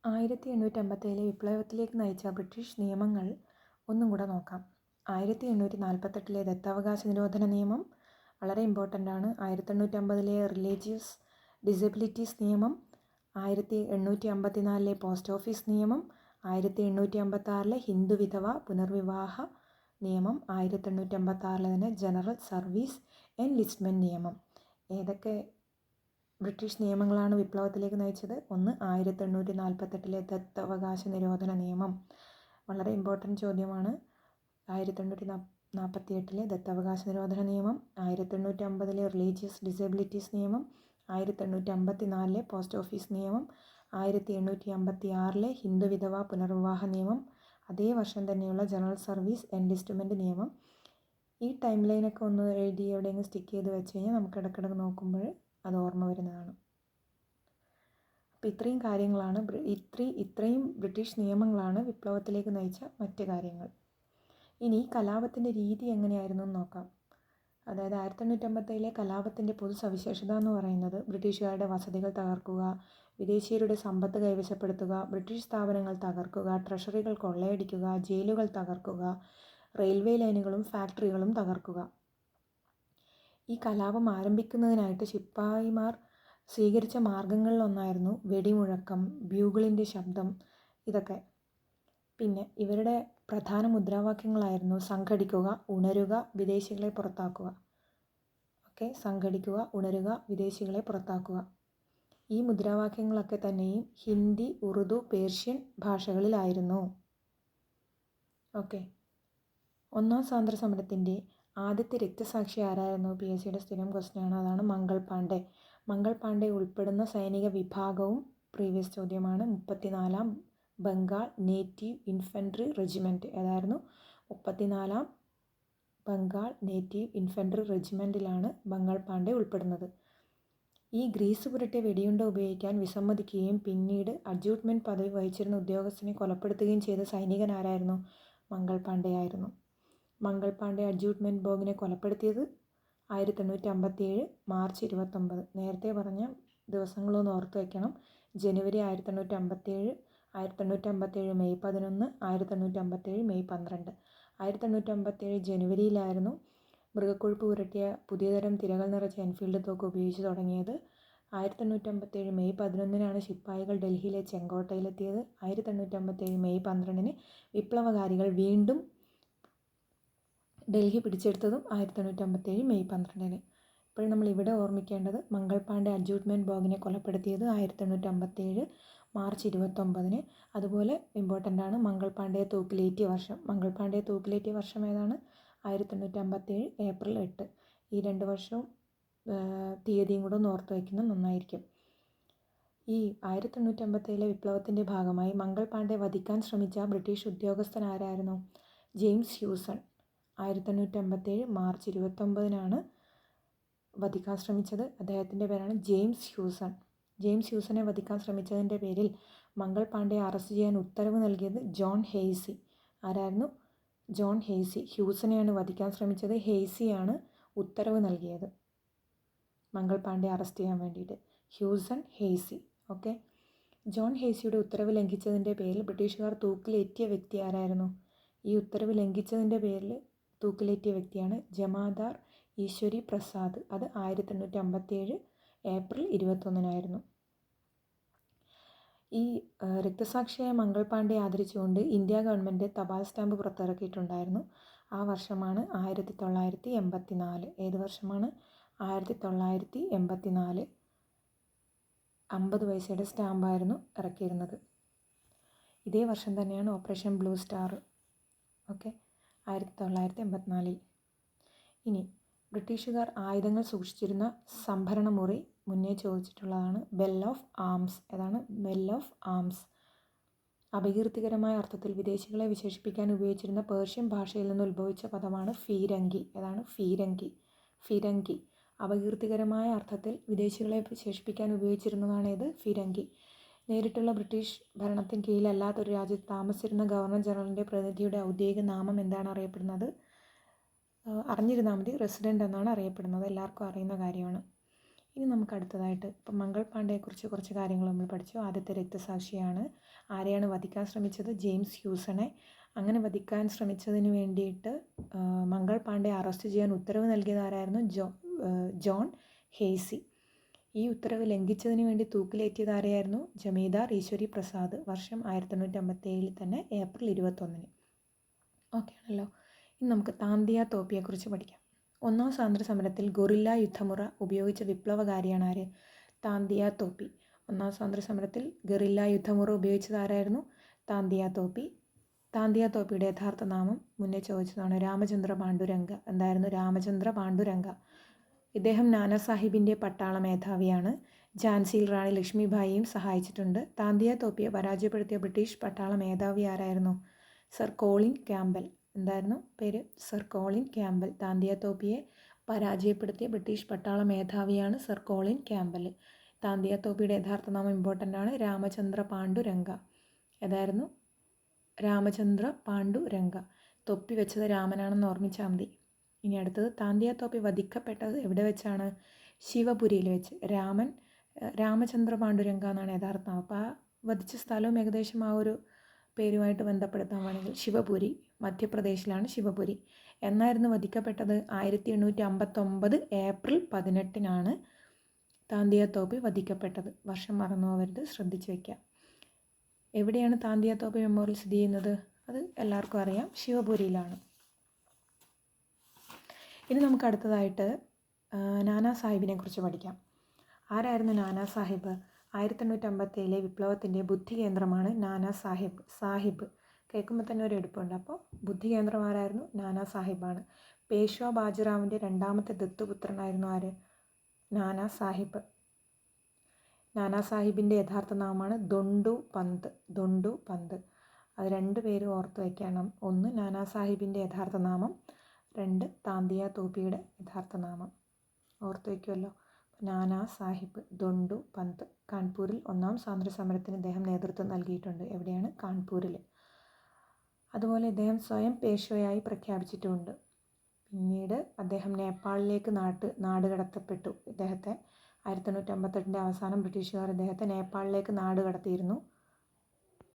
1857 വിപ്ലവത്തിലേക്ക് നയിച്ച ബ്രിട്ടീഷ് നിയമങ്ങൾ ഒന്നും കൂടെ നോക്കാം. 1848 ദത്തവകാശ നിരോധന നിയമം വളരെ ഇമ്പോർട്ടൻ്റ് ആണ്. 1850 റിലീജിയസ് ഡിസബിലിറ്റീസ് നിയമം, 1854 പോസ്റ്റ് ഓഫീസ് നിയമം, 1856 ഹിന്ദു വിധവ പുനർവിവാഹ നിയമം, 1856 തന്നെ ജനറൽ സർവീസ് എൻലിസ്റ്റ്മെൻറ്റ് നിയമം. ഏതൊക്കെ ബ്രിട്ടീഷ് നിയമങ്ങളാണ് വിപ്ലവത്തിലേക്ക് നയിച്ചത്? ഒന്ന് 1848 ദത്തവകാശ നിരോധന നിയമം, വളരെ ഇമ്പോർട്ടൻ്റ് ചോദ്യമാണ്. 1848 ദത്തവകാശ നിരോധന നിയമം, 1850 റിലീജിയസ് ഡിസബിലിറ്റീസ് നിയമം, 1854 പോസ്റ്റ് ഓഫീസ് നിയമം, 1856 ഹിന്ദു വിധവ പുനർവിവാഹ നിയമം, അതേ വർഷം തന്നെയുള്ള ജനറൽ സർവീസ് എൻലിസ്റ്റ്മെൻറ്റ് നിയമം. ഈ ടൈം ലൈനൊക്കെ ഒന്ന് എഴുതി എവിടെയെങ്കിലും സ്റ്റിക്ക് ചെയ്ത് വെച്ച് കഴിഞ്ഞാൽ നമുക്ക് ഇടയ്ക്കിടയ്ക്ക് നോക്കുമ്പോൾ അത് ഓർമ്മ വരുന്നതാണ്. അപ്പോൾ ഇത്രയും കാര്യങ്ങളാണ് ഇത്രയും ബ്രിട്ടീഷ് നിയമങ്ങളാണ് വിപ്ലവത്തിലേക്ക് നയിച്ച മറ്റ് കാര്യങ്ങൾ. ഇനി കലാപത്തിൻ്റെ രീതി എങ്ങനെയായിരുന്നു എന്ന് നോക്കാം. അതായത് 1857 കലാപത്തിൻ്റെ പൊതു സവിശേഷത എന്ന് പറയുന്നത് ബ്രിട്ടീഷുകാരുടെ വസതികൾ തകർക്കുക, വിദേശീയരുടെ സമ്പത്ത് കൈവശപ്പെടുത്തുക, ബ്രിട്ടീഷ് സ്ഥാപനങ്ങൾ തകർക്കുക, ട്രഷറികൾ കൊള്ളയടിക്കുക, ജയിലുകൾ തകർക്കുക, റെയിൽവേ ലൈനുകളും ഫാക്ടറികളും തകർക്കുക. ഈ കലാപം ആരംഭിക്കുന്നതിനായിട്ട് ശിപ്പായിമാർ സ്വീകരിച്ച മാർഗങ്ങളിലൊന്നായിരുന്നു വെടിമുഴക്കം, ബ്യൂഗിളിൻ്റെ ശബ്ദം, ഇതൊക്കെ. പിന്നെ ഇവരുടെ പ്രധാന മുദ്രാവാക്യങ്ങളായിരുന്നു സംഘടിക്കുക, ഉണരുക, വിദേശികളെ പുറത്താക്കുക. സംഘടിക്കുക, ഉണരുക, വിദേശികളെ പുറത്താക്കുക. ഈ മുദ്രാവാക്യങ്ങളൊക്കെ തന്നെയും ഹിന്ദി, ഉറുദു, പേർഷ്യൻ ഭാഷകളിലായിരുന്നു. ഒന്നാം സ്വാതന്ത്ര്യ സമരത്തിൻ്റെ ആദ്യത്തെ രക്തസാക്ഷി ആരായിരുന്നു? PSCയുടെ സ്ഥിരം ക്വസ്റ്റ്യനാണ്. അതാണ് മംഗൾ പാണ്ഡെ. മംഗൾ പാണ്ഡെ ഉൾപ്പെടുന്ന സൈനിക വിഭാഗവും പ്രീവിയസ് ചോദ്യമാണ്. 34ാം ബംഗാൾ നേറ്റീവ് ഇൻഫൻട്രി റെജിമെൻറ്റ്. ഏതായിരുന്നു? 34ാം ബംഗാൾ നേറ്റീവ് ഇൻഫൻട്രി റെജിമെൻറ്റിലാണ് മംഗൾ പാണ്ഡെ ഉൾപ്പെടുന്നത്. ഈ ഗ്രീസ് പുരട്ടിയ വെടിയുണ്ട ഉപയോഗിക്കാൻ വിസമ്മതിക്കുകയും പിന്നീട് അഡ്ജൂട്ട്മെൻറ്റ് പദവി വഹിച്ചിരുന്ന ഉദ്യോഗസ്ഥനെ കൊലപ്പെടുത്തുകയും ചെയ്ത സൈനികൻ ആരായിരുന്നു? മംഗൾ പാണ്ഡെ ആയിരുന്നു. മംഗൾ പാണ്ഡെ അഡ്ജൂട്ട്മെൻറ്റ് ബോഗിനെ കൊലപ്പെടുത്തിയത് 1857 മാർച്ച് 29. നേരത്തെ പറഞ്ഞ ദിവസങ്ങളൊന്ന് ഓർത്ത് വയ്ക്കണം. ജനുവരി 1857, 1857 മെയ് 11, 1857 മെയ് 12. 1857 ജനുവരിയിലായിരുന്നു മൃഗക്കൊഴുപ്പ് പുരട്ടിയ പുതിയതരം തിരകൾ നിറച്ച എൻഫീൽഡ് തോക്ക് ഉപയോഗിച്ച് തുടങ്ങിയത്. 1857 മെയ് 11 ശിപ്പായികൾ ഡൽഹിയിലെ ചെങ്കോട്ടയിലെത്തിയത്. 1857 മെയ് 12 വിപ്ലവകാരികൾ വീണ്ടും ഡൽഹി പിടിച്ചെടുത്തതും 1857 മെയ് 12. ഇപ്പോൾ നമ്മൾ ഇവിടെ ഓർമ്മിക്കേണ്ടത് മംഗൾ പാണ്ഡെ അഡ്ജൂട്ട്മെൻറ്റ് ബോഗിനെ കൊലപ്പെടുത്തിയത് 1857 മാർച്ച് 29. അതുപോലെ ഇമ്പോർട്ടൻ്റ് ആണ് മംഗൾ പാണ്ഡെയെ തൂക്കിലേറ്റിയ വർഷം. മംഗൾ പാണ്ഡെയെ തൂക്കിലേറ്റിയ വർഷം ഏതാണ്? 1857 ഏപ്രിൽ 8. ഈ 2 വർഷവും തീയതിയും കൂടെ ഒന്ന് ഓർത്ത് വയ്ക്കുന്നത് നന്നായിരിക്കും. ഈ 1857 വിപ്ലവത്തിൻ്റെ ഭാഗമായി മംഗൾ പാണ്ഡെ വധിക്കാൻ ശ്രമിച്ച ബ്രിട്ടീഷ് ഉദ്യോഗസ്ഥൻ ആരായിരുന്നു? James Hewson. 1857 മാർച്ച് 29 വധിക്കാൻ ശ്രമിച്ചത്. അദ്ദേഹത്തിൻ്റെ പേരാണ് ജെയിംസ് ഹ്യൂസൺ. ജെയിംസ് ഹ്യൂസനെ വധിക്കാൻ ശ്രമിച്ചതിൻ്റെ പേരിൽ മംഗൾ പാണ്ഡെയെ അറസ്റ്റ് ചെയ്യാൻ ഉത്തരവ് നൽകിയത് ജോൺ ഹെയ്സി. ആരായിരുന്നു? ജോൺ ഹെയ്സി. ഹ്യൂസനെയാണ് വധിക്കാൻ ശ്രമിച്ചത്, ഹെയ്സിയാണ് ഉത്തരവ് നൽകിയത് മംഗൾ പാണ്ഡെയെ അറസ്റ്റ് ചെയ്യാൻ വേണ്ടിയിട്ട്. ഹ്യൂസൺ, ഹെയ്സി. ജോൺ ഹെയ്സിയുടെ ഉത്തരവ് ലംഘിച്ചതിൻ്റെ പേരിൽ ബ്രിട്ടീഷുകാർ തൂക്കിലേറ്റിയ വ്യക്തി ആരായിരുന്നു? ഈ ഉത്തരവ് ലംഘിച്ചതിൻ്റെ പേരിൽ തൂക്കിലേറ്റിയ വ്യക്തിയാണ് ജമാദാർ ഈശ്വരി പ്രസാദ്. അത് 1857 ഏപ്രിൽ 21. ഈ രക്തസാക്ഷിയായ മംഗൾ പാണ്ഡെ ആദരിച്ചുകൊണ്ട് ഇന്ത്യ ഗവൺമെൻറ് തപാൽ സ്റ്റാമ്പ് പുറത്തിറക്കിയിട്ടുണ്ടായിരുന്നു. ആ വർഷമാണ് 1984. ഏത് വർഷമാണ്? 1984. 50 പൈസയുടെ സ്റ്റാമ്പായിരുന്നു ഇറക്കിയിരുന്നത്. ഇതേ വർഷം തന്നെയാണ് ഓപ്പറേഷൻ ബ്ലൂ സ്റ്റാർ. 1984. ഇനി ബ്രിട്ടീഷുകാർ ആയുധങ്ങൾ സൂക്ഷിച്ചിരുന്ന സംഭരണ മുറി മുന്നേ ചോദിച്ചിട്ടുള്ളതാണ്. Bell of arms. ഏതാണ്? Bell of arms. അപകീർത്തികരമായ അർത്ഥത്തിൽ വിദേശികളെ വിശേഷിപ്പിക്കാൻ ഉപയോഗിച്ചിരുന്ന പേർഷ്യൻ ഭാഷയിൽ നിന്ന് ഉത്ഭവിച്ച പദമാണ് ഫീരങ്കി. ഏതാണ്? ഫിരങ്കി. അപകീർത്തികരമായ അർത്ഥത്തിൽ വിദേശികളെ വിശേഷിപ്പിക്കാൻ ഉപയോഗിച്ചിരുന്നതാണ് ഇത്? ഫിരങ്കി. നേരിട്ടുള്ള ബ്രിട്ടീഷ് ഭരണത്തിന് കീഴിലല്ലാത്തൊരു രാജ്യത്ത് താമസിച്ചിരുന്ന ഗവർണർ ജനറലിൻ്റെ പ്രതിനിധിയുടെ ഔദ്യോഗിക നാമം എന്താണ് അറിയപ്പെടുന്നത്? അറിഞ്ഞിരുന്നാൽ മതി, റെസിഡൻ്റ് എന്നാണ് അറിയപ്പെടുന്നത്. എല്ലാവർക്കും അറിയുന്ന കാര്യമാണ്. ഇനി നമുക്ക് അടുത്തതായിട്ട് ഇപ്പം മംഗൾ പാണ്ഡെയെക്കുറിച്ച് കുറച്ച് കാര്യങ്ങൾ നമ്മൾ പഠിച്ചു. ആദ്യത്തെ രക്തസാക്ഷിയാണ്. ആരെയാണ് വധിക്കാൻ ശ്രമിച്ചത്? ജെയിംസ് ഹ്യൂസണെ. അങ്ങനെ വധിക്കാൻ ശ്രമിച്ചതിന് വേണ്ടിയിട്ട് മംഗൾ പാണ്ഡെ അറസ്റ്റ് ചെയ്യാൻ ഉത്തരവ് നൽകിയത് ആരായിരുന്നു? John hazy. ഈ ഉത്തരവ് ലംഘിച്ചതിന് വേണ്ടി തൂക്കിലേറ്റിയത് ആരെയായിരുന്നു? ജമീന്ദാർ ഈശ്വരി പ്രസാദ്. വർഷം 1857 തന്നെ ഏപ്രിൽ 21. ഓക്കെ ആണല്ലോ. ഇനി നമുക്ക് താന്തിയ തോപ്പിയെക്കുറിച്ച് പഠിക്കാം. ഒന്നാം സ്വാതന്ത്ര്യ സമരത്തിൽ ഗൊറില്ല യുദ്ധമുറ ഉപയോഗിച്ച വിപ്ലവകാരിയാണ് ആര്? താന്തിയ തോപ്പി. ഒന്നാം സ്വാതന്ത്ര്യ സമരത്തിൽ ഗറില്ല യുദ്ധമുറ ഉപയോഗിച്ചത് ആരായിരുന്നു? താന്തിയ തോപ്പി. താന്തിയ തോപ്പിയുടെ യഥാർത്ഥ നാമം മുന്നേ ചോദിച്ചതാണ്, രാമചന്ദ്ര പാണ്ഡുരംഗ. എന്തായിരുന്നു? രാമചന്ദ്ര പാണ്ഡുരംഗ. ഇദ്ദേഹം നാനാ സാഹിബിൻ്റെ പട്ടാള മേധാവിയാണ്. ഝാൻസിയിൽ റാണി ലക്ഷ്മിഭായിയും സഹായിച്ചിട്ടുണ്ട്. താന്തിയ തോപ്പിയെ പരാജയപ്പെടുത്തിയ ബ്രിട്ടീഷ് പട്ടാള മേധാവി ആരായിരുന്നു? Sir Colin Campbell. എന്തായിരുന്നു പേര്? Sir Colin Campbell. താന്തിയ തോപ്പിയെ പരാജയപ്പെടുത്തിയ ബ്രിട്ടീഷ് പട്ടാള മേധാവിയാണ് സർ കോളിൻ ക്യാമ്പൽ. താന്തിയ തോപ്പിയുടെ യഥാർത്ഥ നാമം ഇമ്പോർട്ടൻ്റ് ആണ്, രാമചന്ദ്ര പാണ്ഡുരംഗ. ഏതായിരുന്നു? രാമചന്ദ്ര പാണ്ഡുരംഗ. തൊപ്പി വെച്ചത് രാമനാണെന്ന് ഓർമ്മിച്ചാൽ മതി. ഇനി അടുത്തത്, താന്തിയ തോപ്പി വധിക്കപ്പെട്ടത് എവിടെ വെച്ചാണ്? ശിവപുരിയിൽ വെച്ച്. രാമചന്ദ്ര പാണ്ഡുരംഗ എന്നാണ് യഥാർത്ഥ നാമം. അപ്പോൾ ആ വധിച്ച സ്ഥലവും ഏകദേശം ആ ഒരു പേരുമായിട്ട് ബന്ധപ്പെടുത്താൻ വേണമെങ്കിൽ ശിവപുരി, മധ്യപ്രദേശിലാണ് ശിവപുരി. എന്നായിരുന്നു വധിക്കപ്പെട്ടത്? 1859 ഏപ്രിൽ 18 താന്തിയ തോപ്പി വധിക്കപ്പെട്ടത്. വർഷം മറന്നു പോകരുത്, ശ്രദ്ധിച്ചു വയ്ക്കുക. എവിടെയാണ് താന്തിയ തോപ്പി മെമ്മോറിയൽ സ്ഥിതി ചെയ്യുന്നത്? അത് എല്ലാവർക്കും അറിയാം, ശിവപുരിയിലാണ്. ഇനി നമുക്ക് അടുത്തതായിട്ട് നാനാ സാഹിബിനെ കുറിച്ച് പഠിക്കാം. ആരായിരുന്നു നാനാ സാഹിബ്? 1857 വിപ്ലവത്തിൻ്റെ ബുദ്ധി കേന്ദ്രമാണ് നാനാ സാഹിബ് കേൾക്കുമ്പോൾ തന്നെ ഒരു എടുപ്പുണ്ട്. അപ്പോൾ ബുദ്ധി കേന്ദ്രം ആരായിരുന്നു? നാനാ സാഹിബാണ്. പേഷ്വാ ബാജിറാവിൻ്റെ രണ്ടാമത്തെ ദത്തുപുത്രനായിരുന്നു ആര്? നാനാ സാഹിബ്. നാനാ സാഹിബിൻ്റെ യഥാർത്ഥ നാമമാണ് ദൊണ്ടു പന്ത്. അത് രണ്ട് പേരും ഓർത്ത് വയ്ക്കണം. ഒന്ന് നാനാ സാഹിബിൻ്റെ യഥാർത്ഥ നാമം, രണ്ട് താന്തിയ തോപ്പിയുടെ യഥാർത്ഥ നാമം. ഓർത്ത് വയ്ക്കുമല്ലോ. നാനാ സാഹിബ് ദൊണ്ടു പന്ത്. കാൺപൂരിൽ ഒന്നാം സ്വാതന്ത്ര്യ സമരത്തിന് ഇദ്ദേഹം നേതൃത്വം നൽകിയിട്ടുണ്ട്. എവിടെയാണ്? കാൺപൂരിൽ. അതുപോലെ ഇദ്ദേഹം സ്വയം പേഷ്വയായി പ്രഖ്യാപിച്ചിട്ടുമുണ്ട്. പിന്നീട് അദ്ദേഹം നേപ്പാളിലേക്ക് നാടുകടത്തപ്പെട്ടു. ഇദ്ദേഹത്തെ 1858 അവസാനം ബ്രിട്ടീഷുകാർ ഇദ്ദേഹത്തെ നേപ്പാളിലേക്ക് നാടുകടത്തിയിരുന്നു.